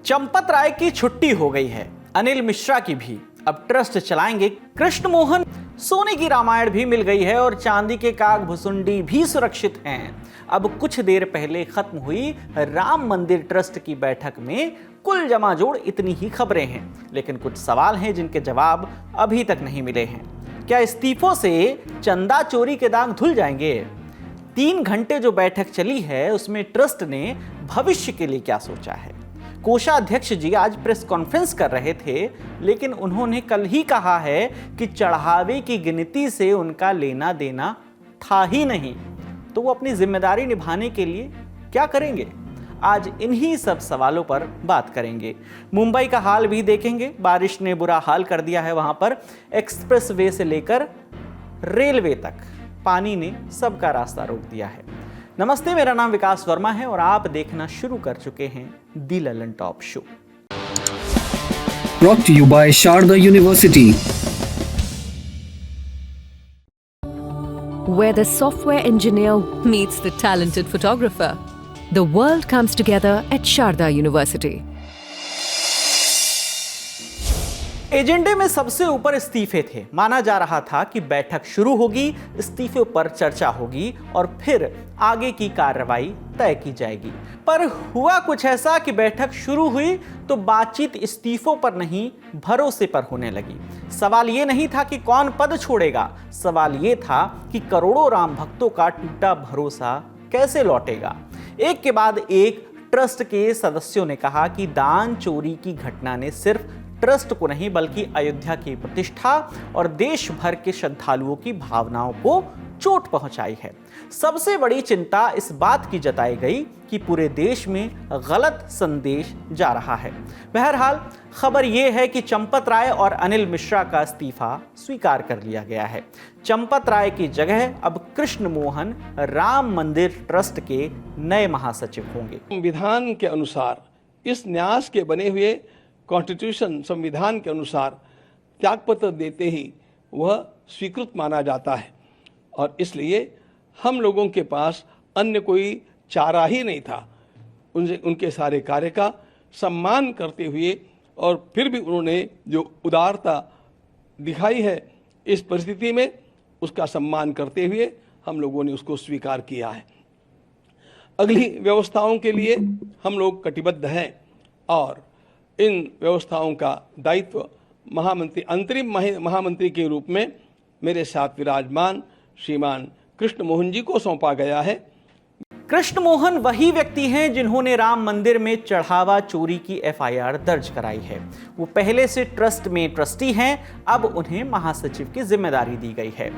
चंपत राय की छुट्टी हो गई है, अनिल मिश्रा की भी। अब ट्रस्ट चलाएंगे कृष्ण मोहन। सोने की रामायण भी मिल गई है और चांदी के काग भुसुंडी भी सुरक्षित हैं। अब कुछ देर पहले खत्म हुई राम मंदिर ट्रस्ट की बैठक में कुल जमाजोड़ इतनी ही खबरें हैं, लेकिन कुछ सवाल हैं जिनके जवाब अभी तक नहीं मिले हैं। क्या इस्तीफों से चंदा चोरी के दाग धुल जाएंगे? 3 घंटे जो बैठक चली है उसमें ट्रस्ट ने भविष्य के लिए क्या सोचा है? कोषाध्यक्ष जी आज प्रेस कॉन्फ्रेंस कर रहे थे, लेकिन उन्होंने कल ही कहा है कि चढ़ावे की गिनती से उनका लेना देना था ही नहीं, तो वो अपनी जिम्मेदारी निभाने के लिए क्या करेंगे? आज इन्हीं सब सवालों पर बात करेंगे। मुंबई का हाल भी देखेंगे। बारिश ने बुरा हाल कर दिया है वहां पर। एक्सप्रेस वे से लेकर रेलवे तक पानी ने सबका रास्ता रोक दिया है। नमस्ते, मेरा नाम विकास वर्मा है और आप देखना शुरू कर चुके हैं the Lallantop show. Brought to you by Sharda University. Where the software engineer meets the talented photographer, the world comes together at Sharda University. एजेंडे में सबसे ऊपर इस्तीफे थे। माना जा रहा था कि बैठक शुरू होगी, इस्तीफे पर चर्चा होगी और फिर आगे की कार्रवाई तय की जाएगी। पर हुआ कुछ ऐसा कि बैठक शुरू हुई तो बातचीत इस्तीफों पर नहीं, भरोसे पर होने लगी। सवाल ये नहीं था कि कौन पद छोड़ेगा, सवाल ये था कि करोड़ों राम भक्तों का टूटा भरोसा कैसे लौटेगा। एक के बाद एक ट्रस्ट के सदस्यों ने कहा कि दान चोरी की घटना ने सिर्फ ट्रस्ट को नहीं बल्कि अयोध्या की प्रतिष्ठा और देश भर के श्रद्धालुओं की भावनाओं को चोट पहुंचाई है। सबसे बड़ी चिंता इस बात की जताई गई कि पूरे देश में गलत संदेश जा रहा है। बहरहाल खबर यह है कि चंपत राय और अनिल मिश्रा का इस्तीफा स्वीकार कर लिया गया है। चंपत राय की जगह अब कृष्ण मोहन राम मंदिर ट्रस्ट के नए महासचिव होंगे। संविधान के अनुसार, इस न्यास के बने हुए कॉन्स्टिट्यूशन संविधान के अनुसार त्यागपत्र देते ही वह स्वीकृत माना जाता है और इसलिए हम लोगों के पास अन्य कोई चारा ही नहीं था। उनके सारे कार्य का सम्मान करते हुए और फिर भी उन्होंने जो उदारता दिखाई है इस परिस्थिति में, उसका सम्मान करते हुए हम लोगों ने उसको स्वीकार किया है। अगली व्यवस्थाओं के लिए हम लोग कटिबद्ध हैं और इन व्यवस्थाओं का दायित्व महामंत्री, अंतरिम महामंत्री के रूप में मेरे साथ विराजमान श्रीमान कृष्ण मोहन जी को सौंपा गया है। कृष्ण मोहन वही व्यक्ति हैं जिन्होंने राम मंदिर में चढ़ावा चोरी की एफआईआर दर्ज कराई है। वो पहले से ट्रस्ट में ट्रस्टी हैं, अब उन्हें महासचिव की जिम्मेदारी दी गई है।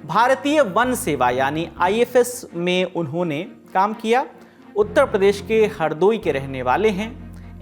भारतीय वन सेवा यानी आईएफएस में उन्होंने काम किया। उत्तर प्रदेश के हरदोई के रहने वाले हैं।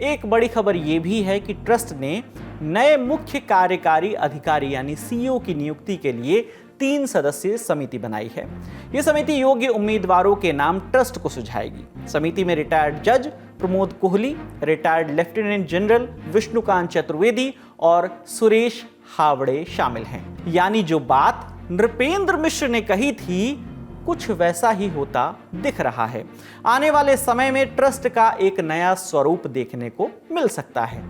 एक बड़ी खबर यह भी है कि ट्रस्ट ने नए मुख्य कार्यकारी अधिकारी यानी सीईओ की नियुक्ति के लिए 3 सदस्यीय समिति बनाई है। यह समिति योग्य उम्मीदवारों के नाम ट्रस्ट को सुझाएगी। समिति में रिटायर्ड जज Pramod Kohli, retired lieutenant general Vishnukant Chaturvedi और सुरेश हावड़े शामिल हैं। यानी जो बात नृपेंद्र मिश्र ने कही थी कुछ वैसा ही होता दिख रहा है। आने वाले समय में ट्रस्ट का एक नया स्वरूप देखने को मिल सकता है।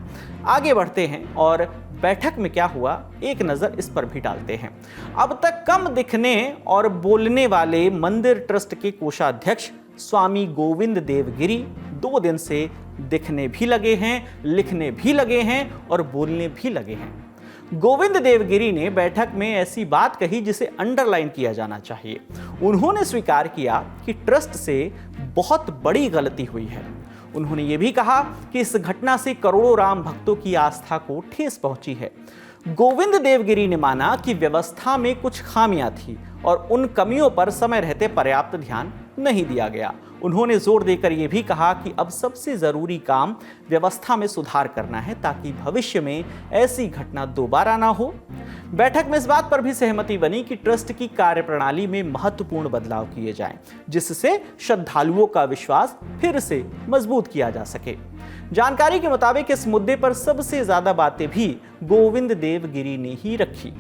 आगे बढ़ते हैं और बैठक में क्या हुआ एक नजर इस पर भी डालते हैं। अब तक कम दिखने और बोलने वाले मंदिर ट्रस्ट के कोषाध्यक्ष स्वामी गोविंद देवगिरी 2 दिन से दिखने भी लगे हैं, लिखने भी लगे हैं और बोलने भी लगे हैं। गोविंद देवगिरी ने बैठक में ऐसी बात कही जिसे अंडरलाइन किया जाना चाहिए। उन्होंने स्वीकार किया कि ट्रस्ट से बहुत बड़ी गलती हुई है। उन्होंने ये भी कहा कि इस घटना से करोड़ों राम भक्तों की आस्था को ठेस पहुंची है। गोविंद देवगिरी ने माना कि व्यवस्था में कुछ खामियां थी और उन कमियों पर समय रहते पर्याप्त ध्यान नहीं दिया गया। उन्होंने जोर देकर यह भी कहा कि अब सबसे जरूरी काम व्यवस्था में सुधार करना है ताकि भविष्य में ऐसी घटना दोबारा ना हो। बैठक में इस बात पर भी सहमति बनी कि ट्रस्ट की कार्यप्रणाली में महत्वपूर्ण बदलाव किए जाएं, जिससे श्रद्धालुओं का विश्वास फिर से मजबूत किया जा सके। जानकारी के मुताबिक इस मुद्दे पर सबसे ज्यादा बातें भी गोविंद देवगिरी ने ही रखी।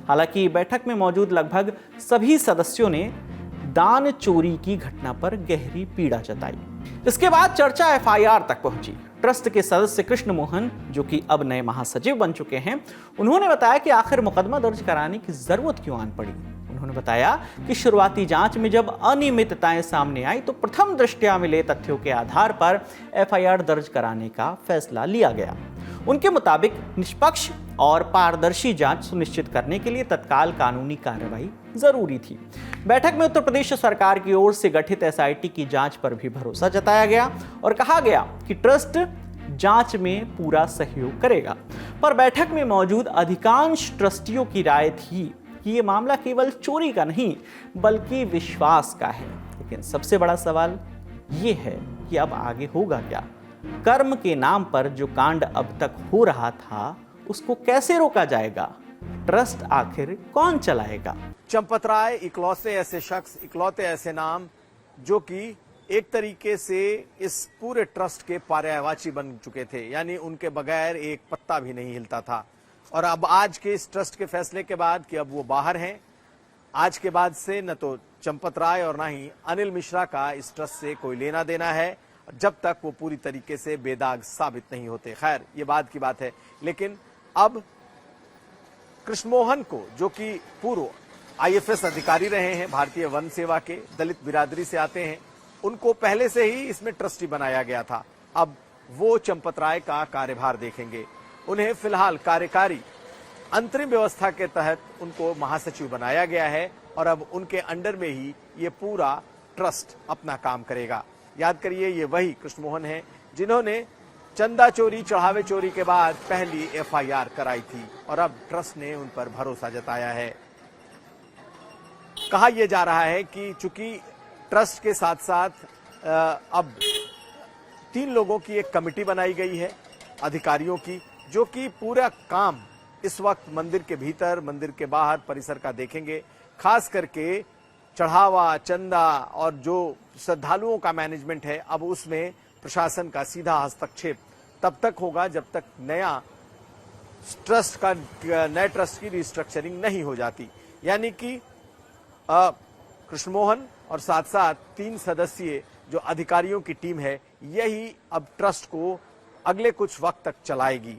हालांकि बैठक में मौजूद लगभग सभी सदस्यों ने दान चोरी की घटना पर गहरी पीड़ा जताई। इसके बाद चर्चा एफआईआर तक पहुंची। ट्रस्ट के सदस्य कृष्ण मोहन, जो कि अब नए महासचिव बन चुके हैं, उन्होंने बताया कि आखिर मुकदमा दर्ज कराने की जरूरत क्यों आन पड़ी। उन्होंने बताया कि शुरुआती जांच में जब अनियमितताएं सामने आई तो प्रथम दृष्टया मिले तथ्यों के आधार पर एफआईआर दर्ज कराने का फैसला लिया गया। उनके मुताबिक निष्पक्ष और पारदर्शी जांच सुनिश्चित करने के लिए तत्काल कानूनी कार्रवाई जरूरी थी। बैठक में उत्तर प्रदेश सरकार की ओर से गठित एसआईटी की जांच पर भी भरोसा जताया गया और कहा गया कि ट्रस्ट जांच में पूरा सहयोग करेगा। पर बैठक में मौजूद अधिकांश ट्रस्टियों की राय थी कि ये मामला केवल चोरी का नहीं बल्कि विश्वास का है। लेकिन सबसे बड़ा सवाल ये है कि अब आगे होगा क्या? कर्म के नाम पर जो कांड अब तक हो रहा था उसको कैसे रोका जाएगा? ट्रस्ट आखिर कौन चलाएगा? चंपत राय इकलौते ऐसे शख्स, इकलौते ऐसे नाम जो कि एक तरीके से इस पूरे ट्रस्ट के पर्यायवाची बन चुके थे, यानी उनके बगैर एक पत्ता भी नहीं हिलता था। और अब आज के इस ट्रस्ट के फैसले के बाद कि अब वो बाहर हैं, आज के बाद से न तो चंपत राय और न ही अनिल मिश्रा का इस ट्रस्ट से कोई लेना देना है जब तक वो पूरी तरीके से बेदाग साबित नहीं होते। खैर, ये बात की बात है। लेकिन अब कृष्ण मोहन को, जो कि पूर्व आईएफएस अधिकारी रहे हैं, भारतीय वन सेवा के, दलित बिरादरी से आते हैं, उनको पहले से ही इसमें ट्रस्टी बनाया गया था। अब वो चंपत राय का कार्यभार देखेंगे। उन्हें फिलहाल कार्यकारी अंतरिम व्यवस्था के तहत उनको महासचिव बनाया गया है और अब उनके अंडर में ही ये पूरा ट्रस्ट अपना काम करेगा। याद करिए, ये वही कृष्ण मोहन है जिन्होंने चंदा चोरी, चढ़ावे चोरी के बाद पहली एफआईआर कराई थी और अब ट्रस्ट ने उन पर भरोसा जताया है। कहा यह जा रहा है कि चूंकि ट्रस्ट के साथ साथ अब 3 लोगों की एक कमेटी बनाई गई है अधिकारियों की, जो कि पूरा काम इस वक्त मंदिर के भीतर, मंदिर के बाहर परिसर का देखेंगे। खास करके चढ़ावा, चंदा और जो श्रद्धालुओं का मैनेजमेंट है, अब उसमें प्रशासन का सीधा हस्तक्षेप तब तक होगा जब तक नए ट्रस्ट की रिस्ट्रक्चरिंग नहीं हो जाती। यानी कि कृष्ण मोहन और साथ साथ 3 सदस्यीय जो अधिकारियों की टीम है, यही अब ट्रस्ट को अगले कुछ वक्त तक चलाएगी।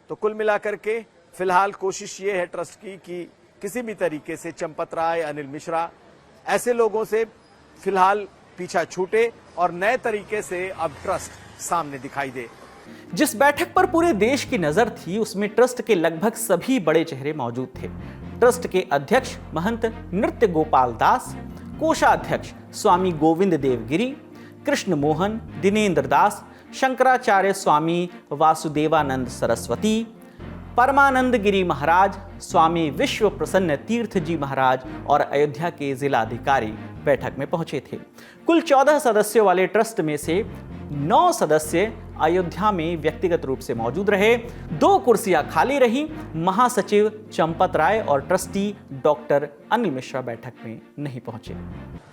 तो कुल मिलाकर के फिलहाल कोशिश ये है ट्रस्ट की कि किसी भी तरीके से चंपत राय, अनिल मिश्रा ऐसे लोगों से फिलहाल पीछा छूटे और नए तरीके से अब ट्रस्ट सामने दिखाई दे। जिस बैठक पर पूरे देश की नजर थी उसमें ट्रस्ट के लगभग सभी बड़े चेहरे मौजूद थे। ट्रस्ट के अध्यक्ष महंत नृत्य गोपाल दास, कोषाध्यक्ष स्वामी गोविंद देवगिरी, कृष्ण मोहन, दिनेंद्र दास, शंकराचार्य स्वामी वासुदेवानंद सरस्वती, परमानंद गिरी महाराज, स्वामी विश्व प्रसन्न तीर्थ जी महाराज और अयोध्या के जिलाधिकारी बैठक में पहुंचे थे। कुल 14 सदस्यों वाले ट्रस्ट में से 9 सदस्य अयोध्या में व्यक्तिगत रूप से मौजूद रहे। 2 कुर्सियां खाली रही। महासचिव चंपत राय और ट्रस्टी डॉक्टर अनिल मिश्रा बैठक में नहीं पहुंचे।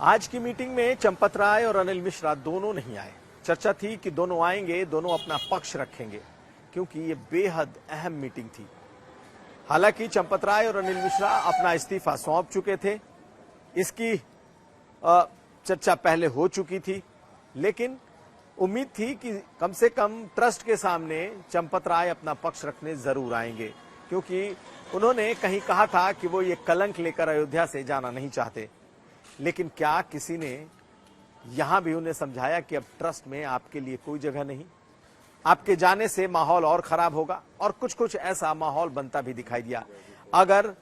आज की मीटिंग में चंपत राय और अनिल मिश्रा दोनों नहीं आए। चर्चा थी कि दोनों आएंगे, दोनों अपना पक्ष रखेंगे, क्योंकि ये बेहद अहम मीटिंग थी। हालांकि चंपत राय और अनिल मिश्रा अपना इस्तीफा सौंप चुके थे, इसकी चर्चा पहले हो चुकी थी, लेकिन उम्मीद थी कि कम से कम ट्रस्ट के सामने चंपत राय अपना पक्ष रखने जरूर आएंगे, क्योंकि उन्होंने कहीं कहा था कि वो ये कलंक लेकर अयोध्या से जाना नहीं चाहते। लेकिन क्या किसी ने यहां भी उन्हें समझाया कि अब ट्रस्ट में आपके लिए कोई जगह नहीं, आपके जाने से माहौल और खराब होगा? और कुछ ऐसा माहौल बनता भी दिखाई दिया। अगर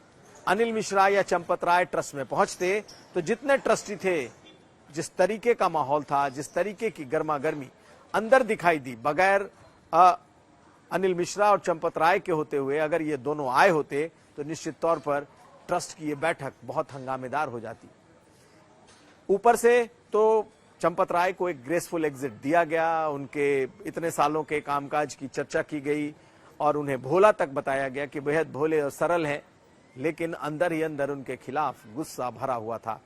अनिल मिश्रा या चंपत राय ट्रस्ट में पहुंचते तो जितने ट्रस्टी थे, जिस तरीके का माहौल था, जिस तरीके की गर्मा गर्मी अंदर दिखाई दी, बगैर अनिल मिश्रा और चंपत राय के होते हुए अगर ये दोनों आए होते तो निश्चित तौर पर ट्रस्ट की ये बैठक बहुत हंगामेदार हो जाती। ऊपर से तो चंपत राय को एक ग्रेसफुल एग्जिट दिया गया, उनके इतने सालों के कामकाज की चर्चा की गई और उन्हें भोला तक बताया गया कि बेहद भोले और सरल हैं, लेकिन अंदर ही अंदर उनके खिलाफ गुस्सा भरा हुआ था।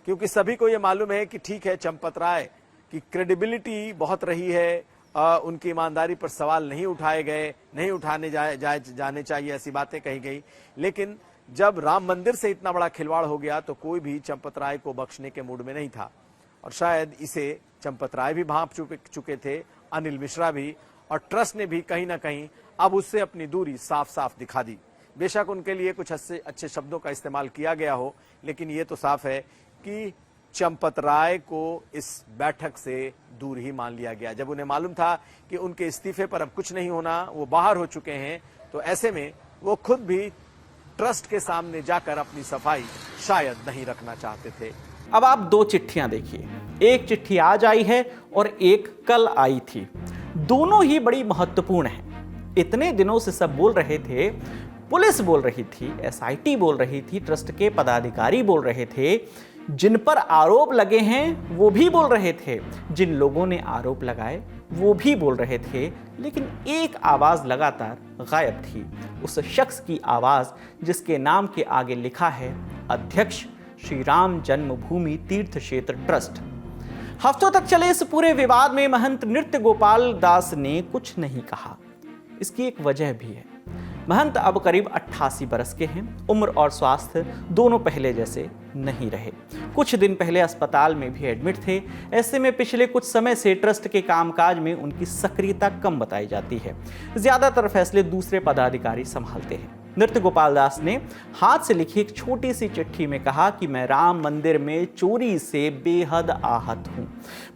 क्योंकि सभी को यह मालूम है कि ठीक है, चंपत राय की क्रेडिबिलिटी बहुत रही है, उनकी ईमानदारी पर सवाल नहीं उठाए गए, नहीं उठाने जाने चाहिए, ऐसी बातें कही गई। लेकिन जब राम मंदिर से इतना बड़ा खिलवाड़ हो गया तो कोई भी चंपत राय को बख्शने के मूड में नहीं था, और शायद इसे चंपत राय भी भांप चुके थे, अनिल मिश्रा भी, और ट्रस्ट ने भी कहीं ना कहीं अब उससे अपनी दूरी साफ साफ दिखा दी। बेशक उनके लिए कुछ अच्छे शब्दों का इस्तेमाल किया गया हो, लेकिन ये तो साफ है कि चंपत राय को इस बैठक से दूर ही मान लिया गया। जब उन्हें मालूम था कि उनके इस्तीफे पर अब कुछ नहीं होना, वो बाहर हो चुके हैं, तो ऐसे में वो खुद भी ट्रस्ट के सामने जाकर अपनी सफाई शायद नहीं रखना चाहते थे। अब आप दो चिट्ठियां देखिए, एक चिट्ठी आज आई है और एक कल आई थी। दोनों ही बड़ी महत्वपूर्ण हैं। इतने दिनों से सब बोल रहे थे, पुलिस बोल रही थी, एसआईटी बोल रही थी, ट्रस्ट के पदाधिकारी बोल रहे थे, जिन पर आरोप लगे हैं वो भी बोल रहे थे, जिन लोगों ने आरोप लगाए वो भी बोल रहे थे, लेकिन एक आवाज लगातार गायब थी। उस शख्स की आवाज जिसके नाम के आगे लिखा है अध्यक्ष श्री राम जन्मभूमि तीर्थ क्षेत्र ट्रस्ट। हफ्तों तक चले इस पूरे विवाद में महंत नृत्य गोपाल दास ने कुछ नहीं कहा। इसकी एक वजह भी है। महंत अब करीब 88 बरस के हैं। उम्र और स्वास्थ्य दोनों पहले जैसे नहीं रहे। कुछ दिन पहले अस्पताल में भी एडमिट थे। ऐसे में पिछले कुछ समय से ट्रस्ट के कामकाज में उनकी सक्रियता कम बताई जाती है। ज्यादातर फैसले दूसरे पदाधिकारी संभालते हैं। नृत्य गोपाल दास ने हाथ से लिखी एक छोटी सी चिट्ठी में कहा कि मैं राम मंदिर में चोरी से बेहद आहत हूं।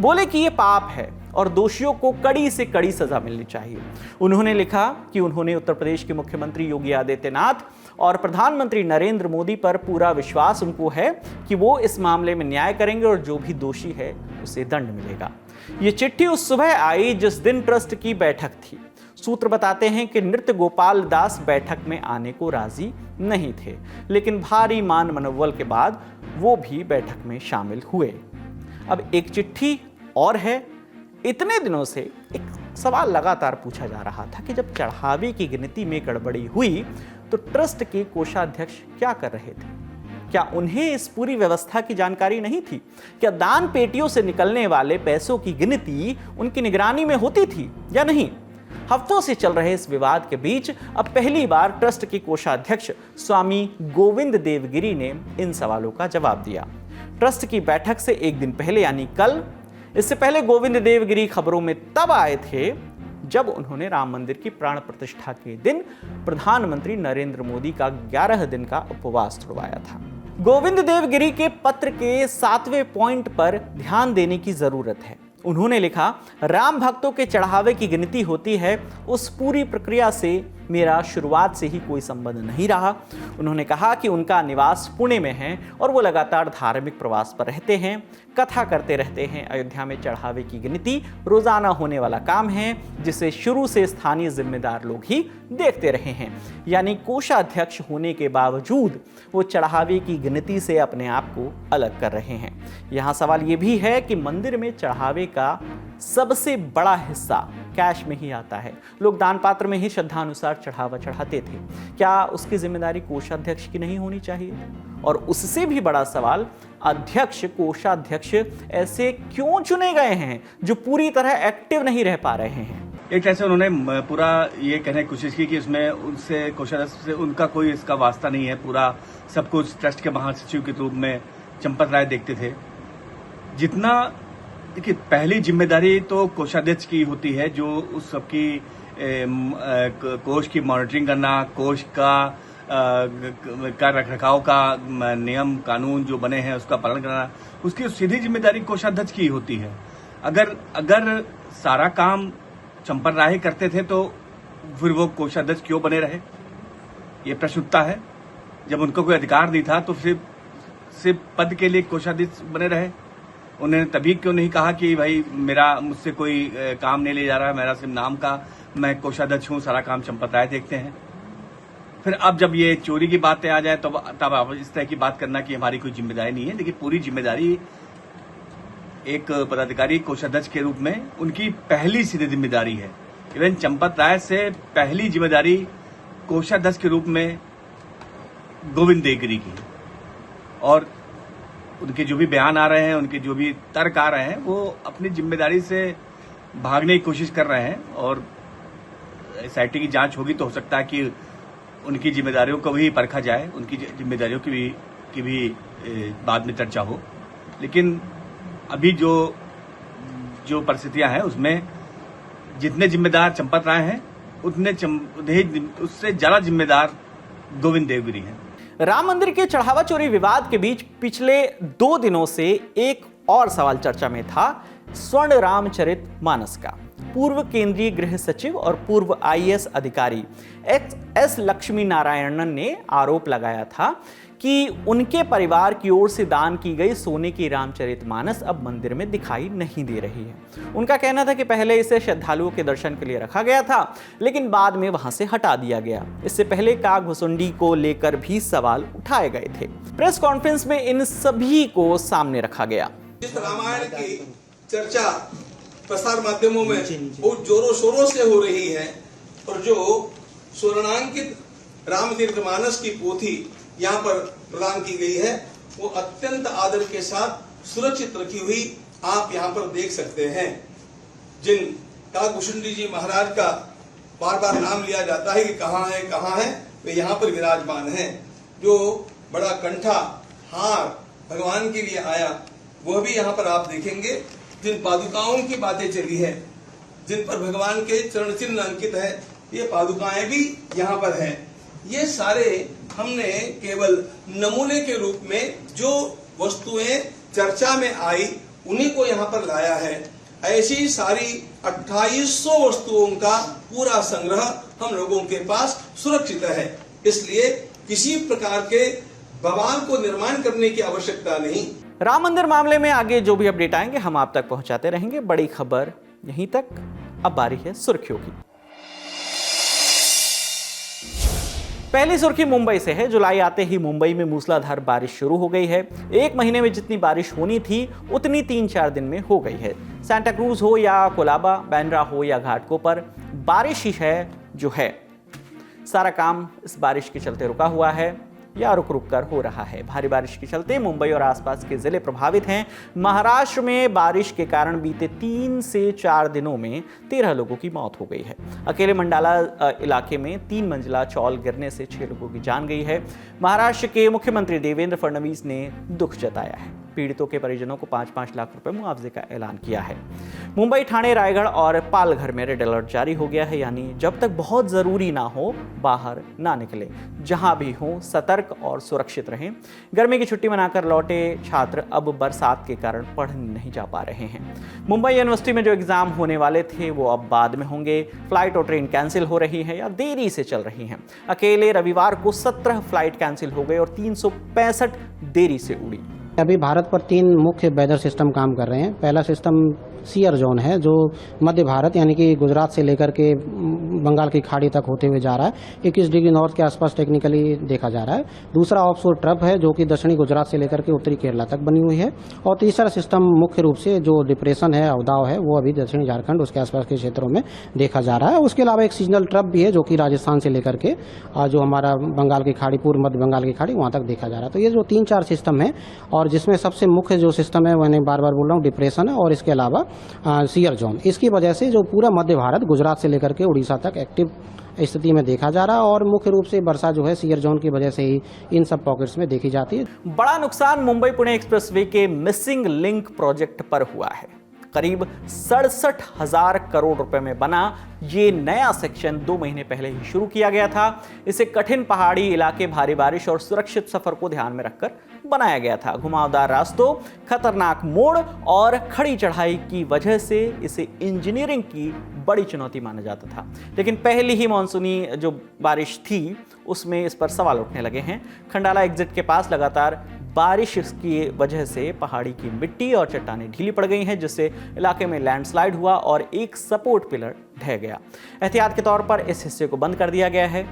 बोले कि ये पाप है और दोषियों को कड़ी से कड़ी सजा मिलनी चाहिए। उन्होंने लिखा कि उन्होंने उत्तर प्रदेश के मुख्यमंत्री योगी आदित्यनाथ और प्रधानमंत्री नरेंद्र मोदी पर पूरा विश्वास उनको है कि वो इस मामले में न्याय करेंगे और जो भी दोषी है उसे दंड मिलेगा। ये चिट्ठी उस सुबह आई जिस दिन ट्रस्ट की बैठक थी। सूत्र बताते हैं कि नृत्य गोपाल दास बैठक में आने को राजी नहीं थे, लेकिन भारी मान मनोबल के बाद वो भी बैठक में शामिल हुए। अब एक चिट्ठी और है। इतने दिनों से एक सवाल लगातार पूछा जा रहा था कि जब चढ़ावे की गिनती में गड़बड़ी हुई तो ट्रस्ट के कोषाध्यक्ष क्या कर रहे थे? क्या उन्हें इस पूरी व्यवस्था की जानकारी नहीं थी? क्या दान पेटियों से निकलने वाले पैसों की गिनती उनकी निगरानी में होती थी या नहीं? हफ्तों से चल रहे इस विवाद के बीच अब पहली बार ट्रस्ट के कोषाध्यक्ष स्वामी गोविंद देवगिरी ने इन सवालों का जवाब दिया। ट्रस्ट की बैठक से एक दिन पहले यानी कल। इससे पहले गोविंद देवगिरी खबरों में तब आए थे जब उन्होंने राम मंदिर की प्राण प्रतिष्ठा के दिन प्रधानमंत्री नरेंद्र मोदी का 11 दिन का उपवास तोड़वाया था। गोविंद देवगिरी के पत्र के 7वें पॉइंट पर ध्यान देने की जरूरत है। उन्होंने लिखा, राम भक्तों के चढ़ावे की गिनती होती है, उस पूरी प्रक्रिया से मेरा शुरुआत से ही कोई संबंध नहीं रहा। उन्होंने कहा कि उनका निवास पुणे में है और वो लगातार धार्मिक प्रवास पर रहते हैं, कथा करते रहते हैं। अयोध्या में चढ़ावे की गिनती रोजाना होने वाला काम है, जिसे शुरू से स्थानीय जिम्मेदार लोग ही देखते रहे हैं। यानी कोषाध्यक्ष होने के बावजूद वो चढ़ावे की गिनती से अपने आप को अलग कर रहे हैं। यहाँ सवाल ये भी है कि मंदिर में चढ़ावे का सबसे बड़ा हिस्सा कैश में ही आता है। लोग दान पात्र में ही श्रद्धानुसार चढ़ावा चढ़ाते थे। क्या उसकी जिम्मेदारी कोषाध्यक्ष की नहीं होनी चाहिए? और उससे भी बड़ा सवाल, अध्यक्ष कोषाध्यक्ष ऐसे क्यों चुने गए हैं जो पूरी तरह एक्टिव नहीं रह पा रहे हैं? एक तरह से उन्होंने पूरा ये कहने की कोशिश की कि उसमें उनसे कोषाध्यक्ष से उनका कोई इसका वास्ता नहीं है। पूरा सब कुछ ट्रस्ट के महासचिव के रूप में चंपत राय देखते थे। जितना देखिए, पहली जिम्मेदारी तो कोषाध्यक्ष की होती है, जो उस सबकी कोष की मॉनिटरिंग करना, कोष का रखरखाव का नियम कानून जो बने हैं उसका पालन करना, उसकी सीधी जिम्मेदारी कोषाध्यक्ष की होती है। अगर सारा काम चंपत राय करते थे तो फिर वो कोषाध्यक्ष क्यों बने रहे, ये प्रश्न उठता है। जब उनको कोई अधिकार नहीं था तो सिर्फ पद के लिए कोषाध्यक्ष बने रहे। उन्होंने तभी क्यों नहीं कहा कि भाई मुझसे कोई काम नहीं ले जा रहा है, मेरा सिर्फ नाम का, मैं कोषाध्यक्ष हूं, सारा काम चंपत राय देखते हैं। फिर अब जब ये चोरी की बातें आ जाए तब आप इस तरह की बात करना कि हमारी कोई जिम्मेदारी नहीं है। देखिए, पूरी जिम्मेदारी एक पदाधिकारी कोषाध्यक्ष के रूप में उनकी पहली सीधी जिम्मेदारी है। इवन चंपत राय से पहली जिम्मेदारी कोषाध्यक्ष के रूप में गोविंद देवगिरी की, और उनके जो भी बयान आ रहे हैं, उनके जो भी तर्क आ रहे हैं, वो अपनी जिम्मेदारी से भागने की कोशिश कर रहे हैं। और एसआईटी की जांच होगी तो हो सकता है कि उनकी जिम्मेदारियों को भी परखा जाए, उनकी जिम्मेदारियों की भी बाद में चर्चा हो। लेकिन अभी जो परिस्थितियां हैं उसमें जितने जिम्मेदार चंपत राय हैं उससे ज्यादा जिम्मेदार गोविंद देवगिरी हैं। राम मंदिर के चढ़ावा चोरी विवाद के बीच पिछले 2 दिनों से एक और सवाल चर्चा में था स्वर्ण रामचरितमानस का। पूर्व केंद्रीय गृह सचिव और पूर्व आईएएस अधिकारी एस लक्ष्मी नारायणन ने आरोप लगाया था कि उनके परिवार की ओर से दान की गई सोने की रामचरितमानस अब मंदिर में दिखाई नहीं दे रही है। उनका कहना था कि पहले इसे श्रद्धालुओं के दर्शन के लिए रखा गया था, लेकिन बाद में वहां से हटा दिया गया। इससे पहले कागभुसुंडी को लेकर भी सवाल उठाए गए थे। प्रेस कॉन्फ्रेंस में इन सभी को सामने रखा गया। इस रामायण की चर्चा प्रसार माध्यमों में बहुत जोरों शोरों से हो रही है और जो स्वर्णांकित रामचरितमानस की पोथी यहाँ पर प्रदान की गई है वो अत्यंत आदर के साथ सुरक्षित रखी हुई आप यहाँ पर देख सकते हैं। जिन कागभुसुंडी जी महाराज का बार बार नाम लिया जाता है कि कहाँ है वे यहाँ पर विराजमान हैं। जो बड़ा कंठा हार भगवान के लिए आया वह भी यहाँ पर आप देखेंगे। जिन पादुकाओं की बातें चली है, जिन पर भगवान के चरण चिन्ह अंकित है, ये पादुकाएं भी यहाँ पर हैं। ये सारे हमने केवल नमूने के रूप में जो वस्तुएं चर्चा में आई उन्हीं को यहाँ पर लाया है। ऐसी सारी 2800 वस्तुओं का पूरा संग्रह हम लोगों के पास सुरक्षित है। इसलिए किसी प्रकार के बवाल को निर्माण करने की आवश्यकता नहीं। राम मंदिर मामले में आगे जो भी अपडेट आएंगे हम आप तक पहुंचाते रहेंगे। बड़ी खबर यहीं तक, अब बारी है सुर्खियों की। पहली सुर्खी मुंबई से है। जुलाई आते ही मुंबई में मूसलाधार बारिश शुरू हो गई है। 1 महीने में जितनी बारिश होनी थी उतनी 3-4 दिन में हो गई है। सांता क्रूज हो या कोलाबा, बांद्रा हो या घाटकों पर बारिश ही है जो है। सारा काम इस बारिश के चलते रुका हुआ है या रुक रुक कर हो रहा है। भारी बारिश के चलते मुंबई और आसपास के जिले प्रभावित हैं। महाराष्ट्र में बारिश के कारण बीते 3 से 4 दिनों में 13 लोगों की मौत हो गई है। अकेले मंडाला इलाके में 3 मंजिला चौल गिरने से 6 लोगों की जान गई है। महाराष्ट्र के मुख्यमंत्री देवेंद्र फडणवीस ने दुख जताया है। पीड़ितों के परिजनों को 5-5 लाख रुपए मुआवजे का ऐलान किया है। मुंबई, ठाणे, रायगढ़ और पालघर में रेड अलर्ट जारी हो गया है, यानी जब तक बहुत जरूरी ना हो बाहर ना निकले। जहां भी हो सतर्क और सुरक्षित रहें। गर्मी की छुट्टी मनाकर लौटे छात्र अब बरसात के कारण पढ़ने नहीं जा पा रहे हैं। मुंबई यूनिवर्सिटी में जो एग्जाम होने वाले थे वो अब बाद में होंगे। फ्लाइट और ट्रेन कैंसिल हो रही है या देरी से चल रही हैं। अकेले रविवार को 17 फ्लाइट कैंसिल हो गए और 365 देरी से उड़ी। अभी भारत पर 3 मुख्य वेदर सिस्टम काम कर रहे हैं। पहला सिस्टम सीयर जोन है जो मध्य भारत यानी कि गुजरात से लेकर के बंगाल की खाड़ी तक होते हुए जा रहा है। 21 डिग्री नॉर्थ के आसपास टेक्निकली देखा जा रहा है। दूसरा ऑफशोर ट्रफ है जो कि दक्षिणी गुजरात से लेकर के उत्तरी केरला तक बनी हुई है। और तीसरा सिस्टम मुख्य रूप से जो डिप्रेशन है, अवदाव है, वो अभी दक्षिणी झारखंड उसके आसपास के क्षेत्रों में देखा जा रहा है। उसके अलावा एक सीजनल ट्रफ भी है जो कि राजस्थान से लेकर के जो हमारा बंगाल की खाड़ी, पूर्व मध्य बंगाल की खाड़ी, वहाँ तक देखा जा रहा है। तो ये जो 3-4 सिस्टम है और जिसमें सबसे मुख्य जो सिस्टम है मैंने बार बार बोल रहा हूँ डिप्रेशन है और इसके अलावा सीयर जोन। इसकी वजह से जो पूरा मध्य भारत गुजरात से लेकर के उड़ीसा तक एक्टिव स्थिति में देखा जा रहा है और मुख्य रूप से वर्षा जो है सीयर जोन की वजह से ही इन सब पॉकेट्स में देखी जाती है। बड़ा नुकसान मुंबई पुणे एक्सप्रेसवे के मिसिंग लिंक प्रोजेक्ट पर हुआ है। करीब 67,000 करोड़ रुपए में बना ये नया सेक्शन 2 महीने पहले ही शुरू किया गया था। इसे कठिन पहाड़ी इलाके, भारी बारिश और सुरक्षित सफर को ध्यान में रखकर बनाया गया था। घुमावदार रास्तों, खतरनाक मोड़ और खड़ी चढ़ाई की वजह से इसे इंजीनियरिंग की बड़ी चुनौती माना जाता था। लेकिन पहली ही मानसूनी जो बारिश थी उसमें इस पर सवाल उठने लगे हैं। खंडाला एग्जिट के पास लगातार बारिश की वजह से पहाड़ी की मिट्टी और चट्टानें ढीली पड़ गई हैं, जिससे इलाके में लैंडस्लाइड हुआ और एक सपोर्ट पिलर ढह गया। एहतियात के तौर पर इस हिस्से को बंद कर दिया गया है।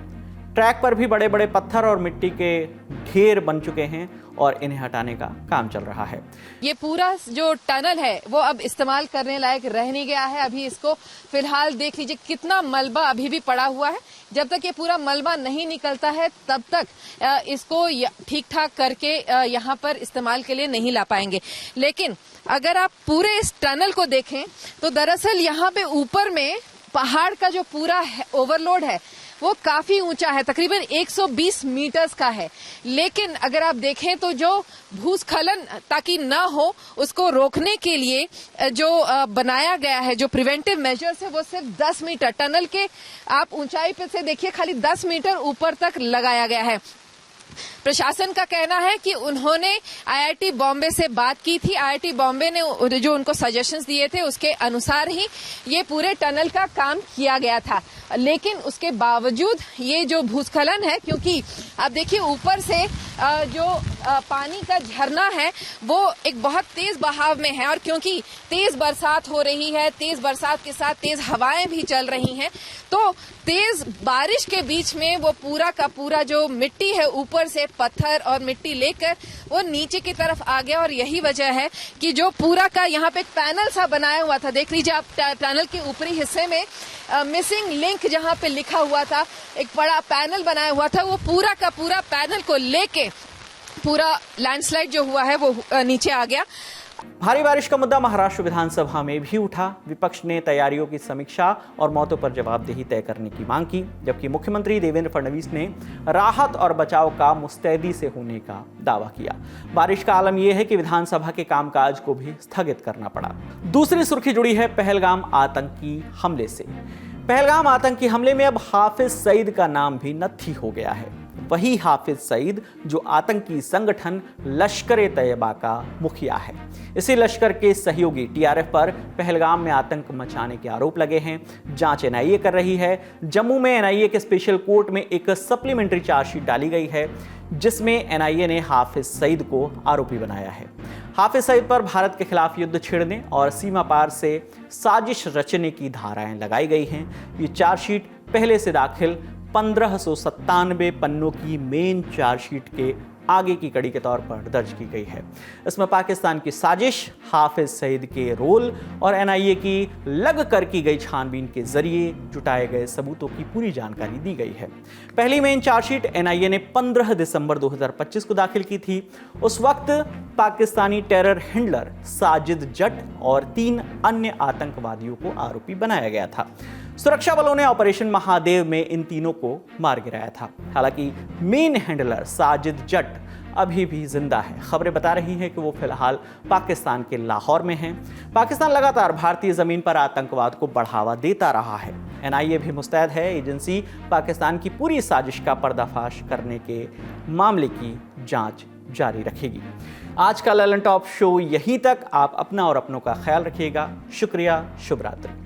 ट्रैक पर भी बड़े बड़े पत्थर और मिट्टी के ढेर बन चुके हैं और इन्हें हटाने का काम चल रहा है। ये पूरा जो टनल है वो अब इस्तेमाल करने लायक रह नहीं गया है। अभी इसको फिलहाल देख लीजिए कितना मलबा अभी भी पड़ा हुआ है। जब तक ये पूरा मलबा नहीं निकलता है तब तक इसको ठीक ठाक करके यहाँ पर इस्तेमाल के लिए नहीं ला पाएंगे। लेकिन अगर आप पूरे इस टनल को देखें तो दरअसल यहाँ पे ऊपर में पहाड़ का जो पूरा ओवरलोड है वो काफी ऊंचा है, तकरीबन 120 मीटर्स का है। लेकिन अगर आप देखें तो जो भूस्खलन ताकि ना हो उसको रोकने के लिए जो बनाया गया है, जो प्रिवेंटिव मेजर्स है, वो सिर्फ 10 मीटर टनल के आप ऊंचाई पे से देखिए खाली 10 मीटर ऊपर तक लगाया गया है। प्रशासन का कहना है कि उन्होंने आईआईटी बॉम्बे से बात की थी, आईआईटी बॉम्बे ने जो उनको सजेशंस दिए थे उसके अनुसार ही ये पूरे टनल का काम किया गया था। लेकिन उसके बावजूद ये जो भूस्खलन है, क्योंकि आप देखिए ऊपर से जो पानी का झरना है वो एक बहुत तेज बहाव में है, और क्योंकि तेज बरसात हो रही है, तेज बरसात के साथ तेज हवाएं भी चल रही हैं, तो तेज बारिश के बीच में वो पूरा का पूरा जो मिट्टी है ऊपर से पत्थर और मिट्टी लेकर वो नीचे की तरफ आ गया। और यही वजह है कि जो पूरा का यहाँ पे एक पैनल सा बनाया हुआ था, देख लीजिए आप पैनल के ऊपरी हिस्से में मिसिंग लिंक जहाँ पे लिखा हुआ था, एक बड़ा पैनल बनाया हुआ था, वो पूरा का पूरा पैनल को लेके पूरा लैंडस्लाइड जो हुआ है वो नीचे आ गया। भारी बारिश का मुद्दा महाराष्ट्र विधानसभा में भी उठा। विपक्ष ने तैयारियों की समीक्षा और मौतों पर जवाबदेही तय करने की मांग की, जबकि मुख्यमंत्री देवेंद्र फडणवीस ने राहत और बचाव का मुस्तैदी से होने का दावा किया। बारिश का आलम यह है कि विधानसभा के कामकाज को भी स्थगित करना पड़ा। दूसरी सुर्खी जुड़ी है पहलगाम आतंकी हमले से। पहलगाम आतंकी हमले में अब हाफिज सईद का नाम भी नत्थी हो गया है। वही हाफिज सईद जो आतंकी संगठन लश्कर-ए-तैयबा का मुखिया है। इसी लश्कर के सहयोगी टीआरएफ पर पहलगाम में आतंक मचाने के आरोप लगे हैं। जांच एनआईए कर रही है। जम्मू में एनआईए के स्पेशल कोर्ट में एक सप्लीमेंट्री चार्जशीट डाली गई है, जिसमें एनआईए ने हाफिज सईद को आरोपी बनाया है। हाफिज सईद पर भारत के खिलाफ युद्ध छेड़ने और सीमा पार से साजिश रचने की धाराएं लगाई गई हैं। ये चार्जशीट पहले से दाखिल 1597 पन्नों की मेन चार्जशीट के आगे की कड़ी के तौर पर दर्ज की गई है। इसमें पाकिस्तान की साजिश, हाफिज सईद के रोल और एनआईए की लग कर की गई छानबीन के जरिए जुटाए गए सबूतों की पूरी जानकारी दी गई है। पहली मेन चार्जशीट एनआईए ने 15 दिसंबर 2025 को दाखिल की थी। उस वक्त पाकिस्तानी टेरर हैंडलर साजिद जट और 3 अन्य आतंकवादियों को आरोपी बनाया गया था। सुरक्षा बलों ने ऑपरेशन महादेव में इन तीनों को मार गिराया था। हालांकि मेन हैंडलर साजिद जट अभी भी जिंदा है। खबरें बता रही हैं कि वो फिलहाल पाकिस्तान के लाहौर में हैं। पाकिस्तान लगातार भारतीय जमीन पर आतंकवाद को बढ़ावा देता रहा है। एनआईए भी मुस्तैद है। एजेंसी पाकिस्तान की पूरी साजिश का पर्दाफाश करने के मामले की जांच जारी रखेगी। आज का ललन टॉप शो यहीं तक। आप अपना और अपनों का ख्याल रखिएगा। शुक्रिया। शुभ रात्रि।